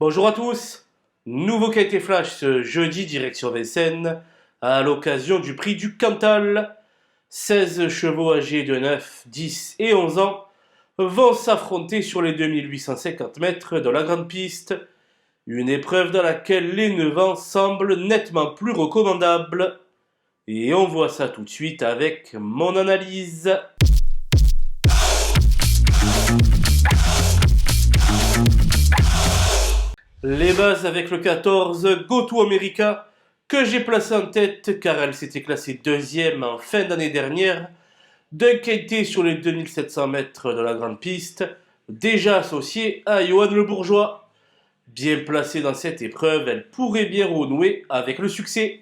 Bonjour à tous, nouveau qualité flash ce jeudi direction Vincennes à l'occasion du prix du Cantal. 16 chevaux âgés de 9, 10 et 11 ans vont s'affronter sur les 2850 mètres de la grande piste, une épreuve dans laquelle les 9 ans semblent nettement plus recommandables. Et on voit ça tout de suite avec mon analyse. Les bases avec le 14 GoTo America que j'ai placé en tête car elle s'était classée deuxième en fin d'année dernière d'un quintet sur les 2700 mètres de la grande piste, déjà associée à Johan Le Bourgeois. Bien placée dans cette épreuve, elle pourrait bien renouer avec le succès.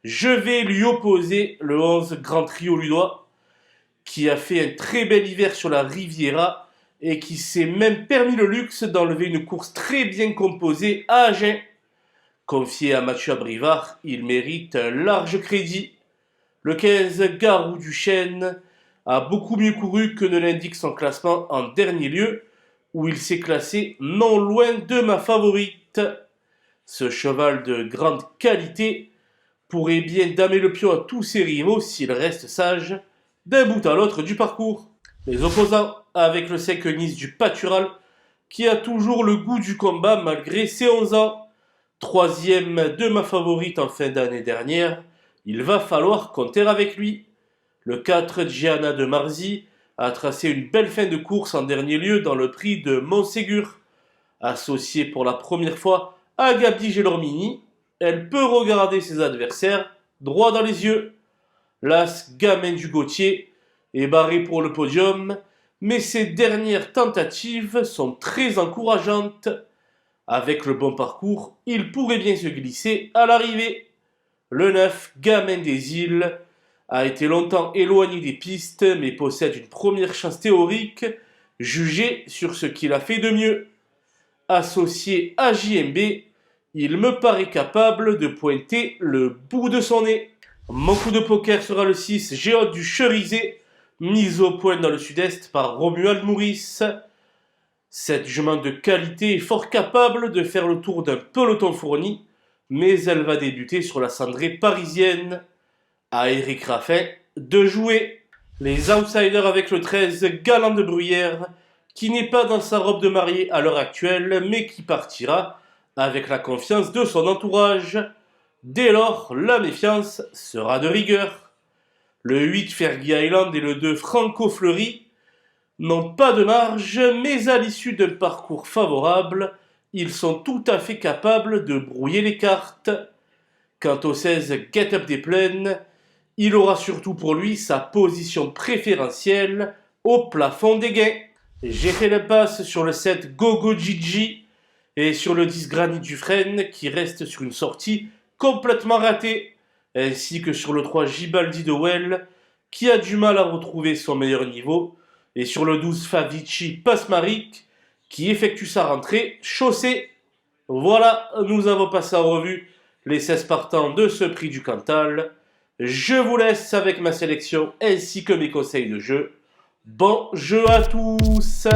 Je vais lui opposer le 11 Grand Trio Ludois qui a fait un très bel hiver sur la Riviera et qui s'est même permis le luxe d'enlever une course très bien composée à Agen. Confié à Mathieu Abrivard, il mérite un large crédit. Le 15 Garou du Chêne a beaucoup mieux couru que ne l'indique son classement en dernier lieu, où il s'est classé non loin de ma favorite. Ce cheval de grande qualité pourrait bien damer le pion à tous ses rivaux s'il reste sage d'un bout à l'autre du parcours. Les opposants avec le 5 Nice du Patural qui a toujours le goût du combat malgré ses 11 ans. Troisième de ma favorite en fin d'année dernière, il va falloir compter avec lui. Le 4 Gianna de Marzy a tracé une belle fin de course en dernier lieu dans le prix de Montségur. Associée pour la première fois à Gabi Gelormini, elle peut regarder ses adversaires droit dans les yeux. L'As Gamin du Gauthier est barré pour le podium, mais ses dernières tentatives sont très encourageantes. Avec le bon parcours, il pourrait bien se glisser à l'arrivée. Le 9 Gamin des Îles a été longtemps éloigné des pistes, mais possède une première chance théorique, jugée sur ce qu'il a fait de mieux. Associé à JMB, il me paraît capable de pointer le bout de son nez. Mon coup de poker sera le 6 Géode du Cherizé, mise au point dans le sud-est par Romuald Maurice. Cette jument de qualité est fort capable de faire le tour d'un peloton fourni, mais elle va débuter sur la cendrée parisienne. À Eric Raffin de jouer. Les outsiders avec le 13 Galant de Bruyère, qui n'est pas dans sa robe de mariée à l'heure actuelle, mais qui partira avec la confiance de son entourage. Dès lors, la méfiance sera de rigueur. Le 8 Fergie Island et le 2 Franco Fleury n'ont pas de marge, mais à l'issue d'un parcours favorable, ils sont tout à fait capables de brouiller les cartes. Quant au 16 Get Up des Plaines, il aura surtout pour lui sa position préférentielle au plafond des gains. J'ai fait l'impasse sur le 7 Gogo Gigi et sur le 10 Granit Dufresne qui reste sur une sortie complètement ratée, ainsi que sur le 3 Gibaldi de Well qui a du mal à retrouver son meilleur niveau, et sur le 12 Favici Pasmaric qui effectue sa rentrée chaussée. Voilà, nous avons passé en revue les 16 partants de ce prix du Cantal. Je vous laisse avec ma sélection ainsi que mes conseils de jeu. Bon jeu à tous!